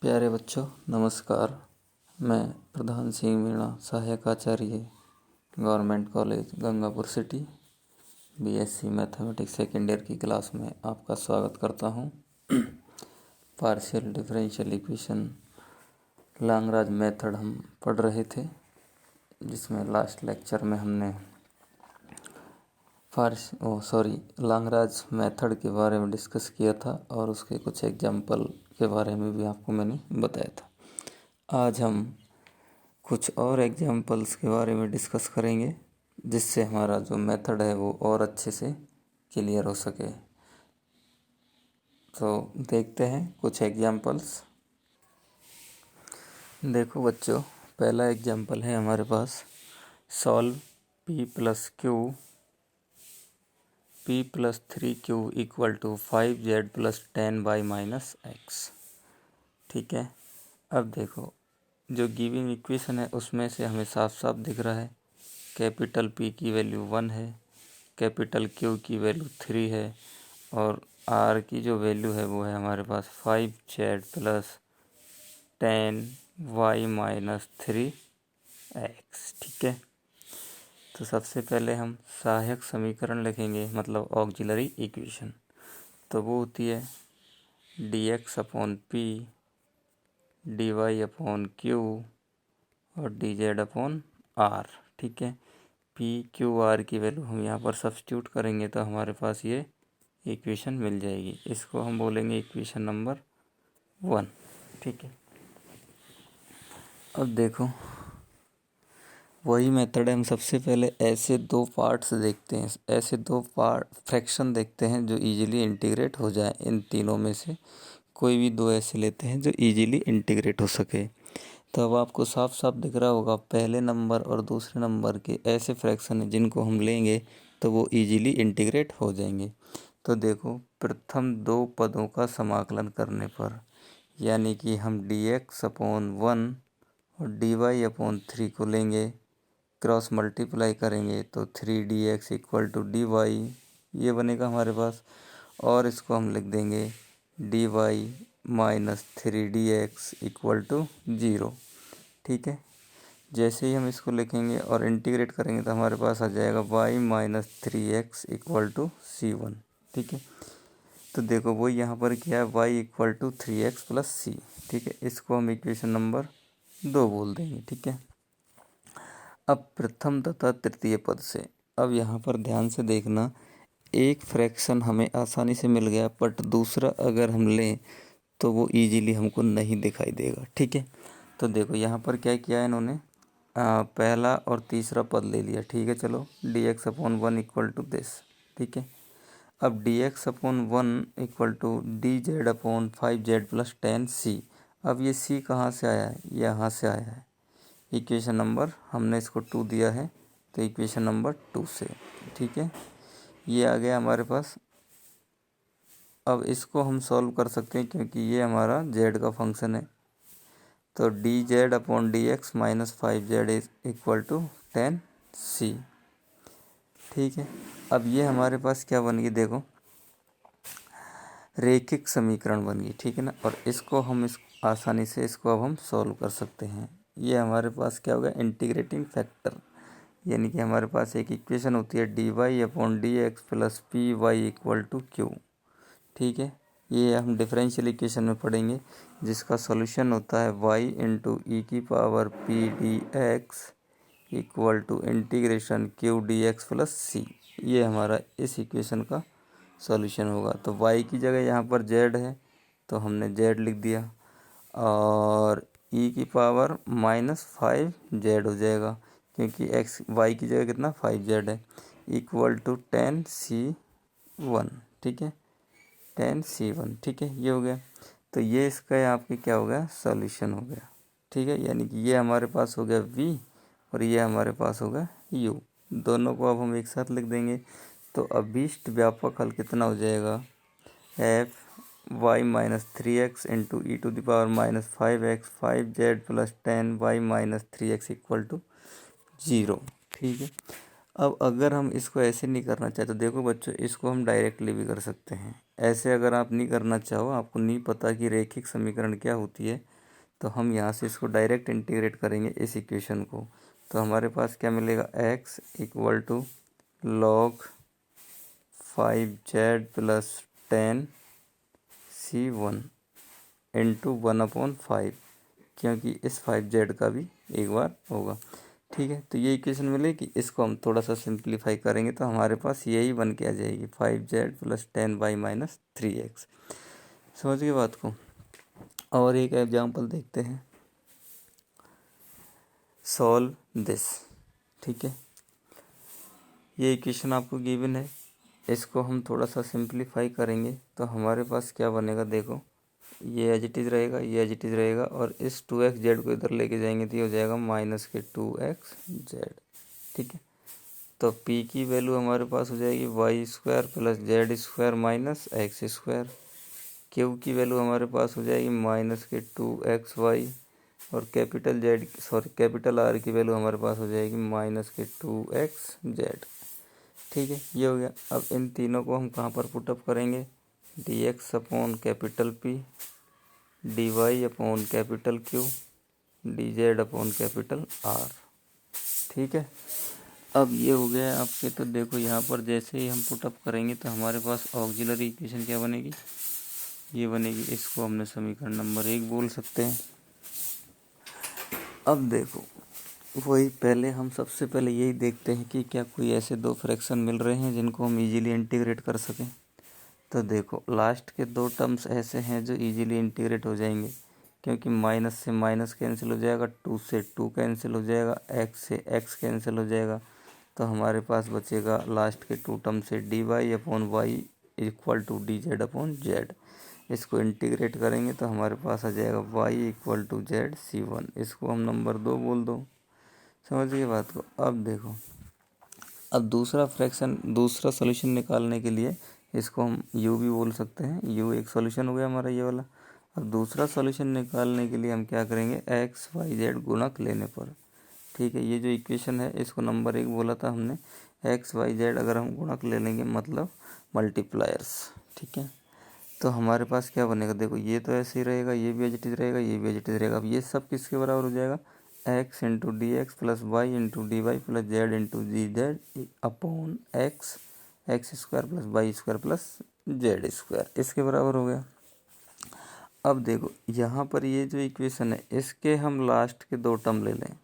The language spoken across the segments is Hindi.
प्यारे बच्चों नमस्कार। मैं प्रधान सिंह मीणा, सहायक आचार्य, government college Gangapur city, BSc mathematics second year की क्लास में आपका स्वागत करता हूं। Partial differential equation Lagrange method हम पढ़ रहे थे, जिसमें लास्ट लेक्चर में हमने लांगराज मेथड के बारे में डिस्कस किया था और उसके कुछ एग्जाम्पल के बारे में भी आपको मैंने बताया था। आज हम कुछ और एग्जाम्पल्स के बारे में डिस्कस करेंगे, जिससे हमारा जो मेथड है वो और अच्छे से क्लियर हो सके। तो देखते हैं कुछ एग्जाम्पल्स। देखो बच्चों, पहला एग्जाम्पल है हमारे पास, solve p+3q = 5z + 10y - x। ठीक है। अब देखो, जो गिविंग इक्वेशन है उसमें से हमें साफ साफ दिख रहा है कैपिटल P की वैल्यू 1 है, कैपिटल Q की वैल्यू 3 है और R की जो वैल्यू है वो है हमारे पास 5z + 10y - 3x। ठीक है। तो सबसे पहले हम सहायक समीकरण लिखेंगे, मतलब ऑक्सिलरी इक्वेशन। तो वो होती है dx/p dy/q और dz/r। ठीक है। p q r की वैल्यू हम यहाँ पर सब्स्टिट्यूट करेंगे तो हमारे पास ये इक्वेशन मिल जाएगी। इसको हम बोलेंगे इक्वेशन नंबर 1। ठीक है। अब देखो, वही मेथड है। हम सबसे पहले ऐसे दो पार्ट्स देखते हैं, ऐसे दो फ्रैक्शन देखते हैं जो इजीली इंटीग्रेट हो जाए। इन तीनों में से कोई भी दो ऐसे लेते हैं जो इजीली इंटीग्रेट हो सके। तो अब आपको साफ साफ दिख रहा होगा, पहले नंबर और दूसरे नंबर के ऐसे फ्रैक्शन हैं जिनको हम लेंगे तो वो इजीली इंटीग्रेट हो जाएंगे। तो देखो, प्रथम दो पदों का समाकलन करने पर, यानी कि हम dx/1 और dy/3 को लेंगे, क्रॉस मल्टीप्लाई करेंगे तो 3dx = dy, ये बनेगा हमारे पास। और इसको हम लिख देंगे dy - 3dx = 0। ठीक है। जैसे ही हम इसको लिखेंगे और इंटीग्रेट करेंगे तो हमारे पास आ जाएगा y - 3x = c1। ठीक है। तो देखो, वो यहाँ पर क्या है, y = 3x + c। ठीक है। इसको हम इक्वेशन नंबर 2 बोल देंगे। ठीक है। अब प्रथम तथा तृतीय पद से, अब यहाँ पर ध्यान से देखना, एक फ्रैक्शन हमें आसानी से मिल गया, बट दूसरा अगर हम लें तो वो इजीली हमको नहीं दिखाई देगा। ठीक है। तो देखो, यहाँ पर क्या किया है इन्होंने, पहला और तीसरा पद ले लिया। ठीक है। चलो, dx/1 = दिस। ठीक है। अब dx/1 = dz/5z + 10c। अब ये c कहाँ से आया है, यहाँ से आया है। इक्वेशन नंबर, हमने इसको 2 दिया है तो इक्वेशन नंबर 2 से। ठीक है। ये आ गया हमारे पास। अब इसको हम सॉल्व कर सकते हैं क्योंकि ये हमारा z का फंक्शन है। तो dz/dx - 5z = 10c। ठीक है। अब ये हमारे पास क्या बन गई, देखो, रैखिक समीकरण बन गई। ठीक है ना। और इसको हम आसानी से इसको अब हम सॉल्व कर सकते हैं। ये हमारे पास क्या होगा, इंटीग्रेटिंग फैक्टर, यानी कि हमारे पास एक इक्वेशन होती है dy/dx + py = q। ठीक है। ये हम डिफरेंशियल इक्वेशन में पढ़ेंगे, जिसका सॉल्यूशन होता है y × e⁻p dx = q dx + c। ये हमारा इस इक्वेशन का सॉल्यूशन होगा। तो y की जगह यहाँ पर z है तो हमने z लिख दिया, और e⁻−5z हो जाएगा क्योंकि y की जगह कितना 5z है, = 10c1। ठीक है। 10c1। ठीक है। ये हो गया। तो ये इसका आपके क्या हो गया, सॉल्यूशन हो गया। ठीक है। यानी कि ये हमारे पास हो गया v और ये हमारे पास होगा u। दोनों को अब हम एक साथ लिख देंगे तो अभीष्ट व्यापक हल कितना हो जाएगा, f y - 3x × e⁻−5x 5z + 10y - 3x = 0। ठीक है। अब अगर हम इसको ऐसे नहीं करना चाहते तो देखो बच्चों, इसको हम डायरेक्टली भी कर सकते हैं। ऐसे अगर आप नहीं करना चाहो, आपको नहीं पता कि रैखिक समीकरण क्या होती है, तो हम यहाँ से इसको डायरेक्ट इंटीग्रेट करेंगे इस इक्वेशन को, तो हमारे पास क्या मिलेगा, x equal to log 5z plus 10c1 into 1/5, क्योंकि इस 5z का भी एक बार होगा। ठीक है, तो ये इक्वेशन मिलेगी, इसको हम थोड़ा सा सिंप्लीफाई करेंगे तो हमारे पास यही बन के आ जाएगी 5z प्लस 10y-3x। समझ गए बात को। और एक एग्जांपल देखते हैं, सॉल्व दिस। ठीक है, ये इक्वेशन आपको गिवन है, इसको हम थोड़ा सा सिंप्लीफाई करेंगे तो हमारे पास क्या बनेगा, देखो ये एज इट इज़ रहेगा, ये एज इट इज़ रहेगा, और इस 2xz को इधर लेके जाएंगे तो ये हो जाएगा -2xz। ठीक है, तो p की वैल्यू हमारे पास हो जाएगी y² plus z² minus x²। q की वैल्यू हमारे पास हो जाएगी -2xy, और कैपिटल R की वैल्यू हमारे पास हो जाएगी -2xz। ठीक है, ये हो गया। अब इन तीनों को हम कहाँ पर पुटअप करेंगे, dx upon capital P, dy upon capital Q, dz upon capital R। ठीक है, अब ये हो गया आपके। तो देखो यहाँ पर जैसे ही हम पुटअप करेंगे तो हमारे पास ऑक्सिलरी इक्वेशन क्या बनेगी, ये बनेगी, इसको हमने समीकरण नंबर 1 बोल सकते हैं। अब देखो वही पहले हम सबसे पहले यही देखते हैं कि क्या कोई ऐसे दो फ्रैक्शन मिल रहे हैं जिनको हम इजीली इंटीग्रेट कर सकें। तो देखो लास्ट के दो टर्म्स ऐसे हैं जो इजीली इंटीग्रेट हो जाएंगे, क्योंकि माइनस से माइनस कैंसिल हो जाएगा, 2 से 2 कैंसिल हो जाएगा, x से x कैंसिल हो जाएगा। तो हमारे पास बचेगा लास्ट के 2 टर्म से dy/y इक्वल टू dz/z। इसको इंटीग्रेट करेंगे तो हमारे पास आ जाएगा y इक्वल टू z/c1। इसको हम नंबर 2 बोल दो। समझ गए बात को। अब देखो, अब दूसरा सॉल्यूशन निकालने के लिए इसको हम u भी बोल सकते हैं। u एक सॉल्यूशन हो गया हमारा ये वाला। अब दूसरा सॉल्यूशन निकालने के लिए हम क्या करेंगे, x y z गुणक लेने पर। ठीक है, ये जो इक्वेशन है इसको नंबर 1 बोला था हमने। x y z अगर हम गुणक ले लेंगे मतलब मल्टीप्लायर्स। ठीक है, तो हमारे पास क्या बनेगा, देखो ये तो ऐसे ही रहेगा, ये भी एज इट इज रहेगा, ये भी एज इट इज रहेगा। अब ये सब किसके बराबर हो जाएगा, x into d x plus y into d y plus z into g z upon x square plus y square plus z square, इसके बराबर हो गया। अब देखो यहाँ पर ये जो इक्वेशन है इसके हम लास्ट के 2 टर्म ले लें।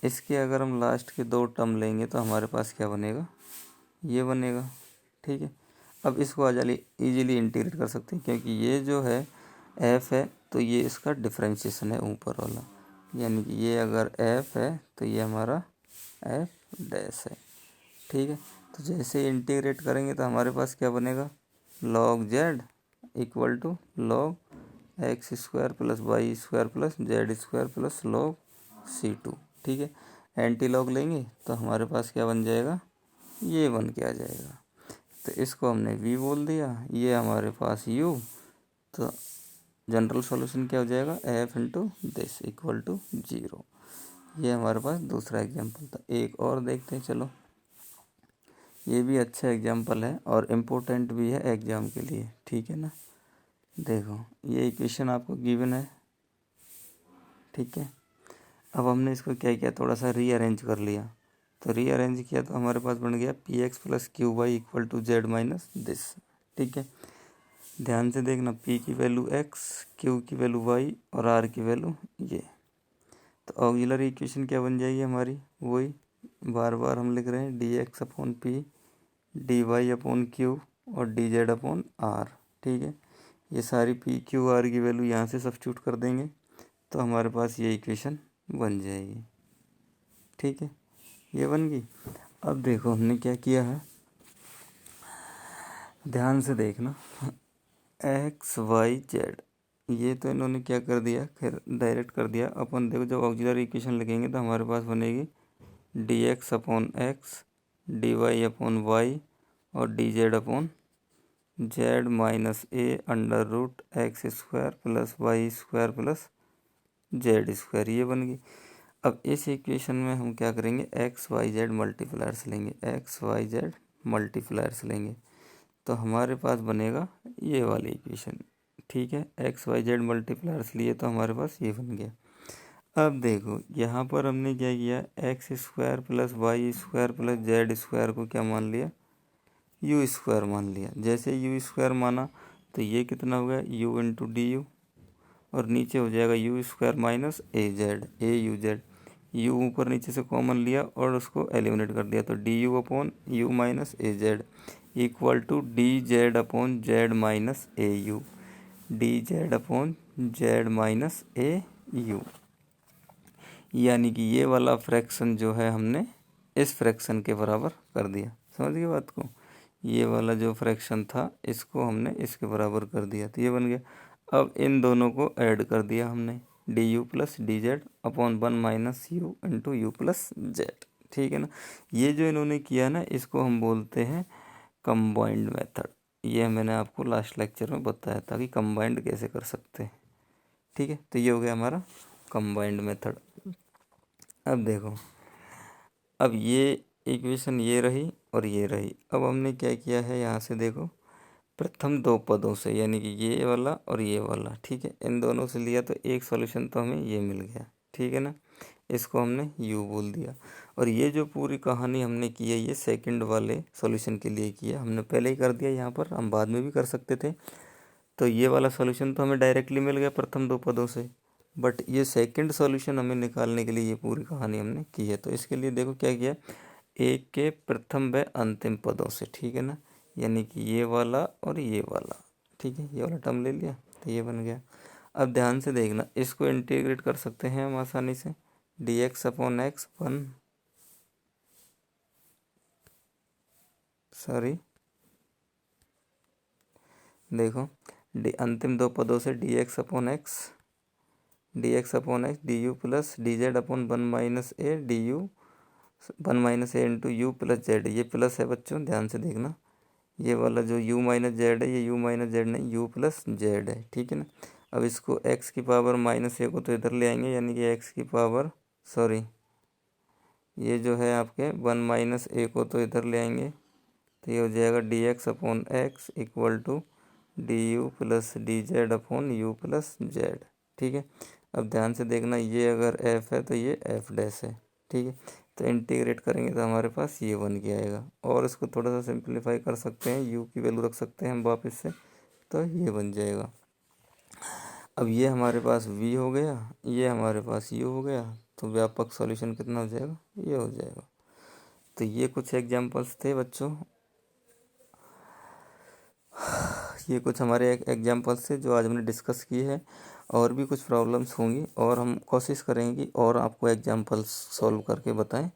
इसके अगर हम लास्ट के 2 टर्म लेंगे तो हमारे पास क्या बनेगा, ये बनेगा। ठीक है, अब इसको इजीली इंटीग्रेट कर सकते हैं, क्योंकि ये जो है f है तो ये इसका डिफरेंशिएशन है ऊपर वाला, यानी कि ये अगर f है तो ये हमारा f डैश है। ठीक है, तो जैसे इंटीग्रेट करेंगे तो हमारे पास क्या बनेगा, log z equal to log x² plus y² plus z² plus log c2। ठीक है, एंटी लॉग लेंगे तो हमारे पास क्या बन जाएगा, ये बन के आ जाएगा। तो इसको हमने v बोल दिया, ये हमारे पास u। तो जनरल सॉल्यूशन क्या हो जाएगा, f into this equal to 0। ये हमारे पास दूसरा एग्जांपल था। एक और देखते हैं, चलो ये भी अच्छा एग्जांपल है और इम्पोर्टेंट भी है एग्ज़ाम के लिए। ठीक है ना, देखो ये इक्वेशन आपको गिवन है। ठीक है, अब हमने इसको क्या किया, थोड़ा सा रीअरेंज कर लिया। तो रीअरेंज किया तो हमारे पास बन गया P X plus Q Y equal to Z minus this. ठीक है, ध्यान से देखना, p की वैल्यू x, q की वैल्यू y और r की वैल्यू ये। तो ऑक्सिलरी इक्वेशन क्या बन जाएगी हमारी, वही बार बार हम लिख रहे हैं, d x upon p, d y upon q और डी जेड अपॉन आर। ठीक है, ये सारी p q r की वैल्यू यहाँ से सब्स्टिट्यूट कर देंगे तो हमारे पास ये इक्वेशन बन जाएगी। ठीक है, ये बन गई। अब देखो हमने क्या किया है, ध्यान से देखना, एक्स वाई जेड ये तो इन्होंने क्या कर दिया, खैर डायरेक्ट कर दिया। अपन देखो जब ऑक्सिलरी इक्वेशन लिखेंगे तो हमारे पास बनेगी d x upon x, d y upon y और d z upon z minus a under root x² plus y² plus z², ये बन गई। अब इस इक्वेशन में हम क्या करेंगे, एक्स वाई जेड मल्टीप्लायर्स लेंगे, एक्स वाई जेड मल्टीप्लायर्स लेंगे तो हमारे पास बनेगा ये वाली इक्वेशन। ठीक है, एक्स वाई जेड मल्टीप्लायर्स लिए तो हमारे पास ये बन गया। अब देखो यहाँ पर हमने क्या किया, x square plus y square plus z square को क्या मान लिया, यू स्क्वायर मान लिया। जैसे यू स्क्वायर माना तो ये कितना हो गया, यू इंटू डी यू, और नीचे हो जाएगा you square minus a you Z. You ऊपर नीचे से कॉमन लिया और उसको एलिमिनेट कर दिया, तो d u upon u minus a z equal to d z upon z minus a u, d z upon z minus a u. यानी कि ये वाला फ्रैक्शन जो है हमने इस फ्रैक्शन के बराबर कर दिया। समझ गए बात को, ये वाला जो फ्रैक्शन था इसको हमने इसके बराबर कर दिया, तो ये बन गया। अब इन दोनों को ऐड कर दिया हमने, D u plus d z upon 1 minus you into you plus z. ठीक है ना, ये जो इन्होंने किया ना इसको हम बोलते हैं कंबाइंड मेथड। ये मैंने आपको लास्ट लेक्चर में बताया था कि कंबाइंड कैसे कर सकते हैं। ठीक है, तो ये हो गया हमारा कंबाइंड मेथड। अब देखो, अब ये इक्वेशन ये रही और ये रही। अब हमने क्या किया है, यहाँ से देखो प्रथम दो पदों से, यानी कि ये वाला और ये वाला, ठीक है, इन दोनों से लिया तो एक सॉल्यूशन तो हमें ये मिल गया। ठीक है ना, इसको हमने u बोल दिया। और ये जो पूरी कहानी हमने की है ये सेकंड वाले सॉल्यूशन के लिए की है, हमने पहले ही कर दिया, यहाँ पर हम बाद में भी कर सकते थे। तो ये वाला सॉल्यूशन तो हमें डायरेक्टली मिल गया प्रथम दो पदों से, बट ये सेकंड सॉल्यूशन हमें निकालने के लिए ये पूरी कहानी हमने की है। तो इसके लिए देखो क्या किया, एक के प्रथम व अंतिम पदों से, ठीक है ना, यानी कि ये वाला और ये वाला, ठीक है, ये वाला टर्म ले लिया तो ये बन गया। अब ध्यान से देखना, इसको इंटीग्रेट कर सकते हैं हम आसानी से, डी एक्स अपॉन एक्स देखो अंतिम दो पदों से D x upon x D u plus d z upon 1 minus A D you 1 minus A into you plus Z. ये प्लस है बच्चों, ध्यान से देखना, ये वाला जो u माइनस जेड है ये u माइनस जेड नहीं, u प्लस जेड है। ठीक है ना, अब इसको x की पावर माइनस ए को तो इधर ले आएंगे, यानी कि x की पावर ये जो है आपके 1 माइनस ए को तो इधर ले आएंगे, तो ये हो जाएगा d x upon x equal to d u plus d z upon u plus z. ठीक है, अब ध्यान से देखना, ये अगर f है तो ये f डैश है। ठीक है, तो इंटीग्रेट करेंगे तो हमारे पास ये बन के आएगा, और इसको थोड़ा सा सिंप्लीफाई कर सकते हैं, u की वैल्यू रख सकते हैं हम वापस से, तो ये बन जाएगा। अब ये हमारे पास v हो गया, ये हमारे पास u हो गया, तो व्यापक सॉल्यूशन कितना हो जाएगा, ये हो जाएगा। तो ये कुछ एग्जांपल्स थे बच्चों, ये कुछ हमारे एग्जांपल्स थे जो आज हमने डिस्कस किए हैं। और भी कुछ प्रॉब्लम्स होंगी और हम कोशिश करेंगे कि और आपको एग्जांपल्स सॉल्व करके बताएं,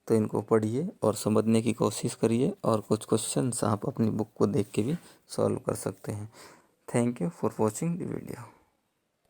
तो इनको पढ़िए और समझने की कोशिश करिए, और कुछ क्वेश्चंस आप अपनी बुक को देख के भी सॉल्व कर सकते हैं। Thank you for watching the video.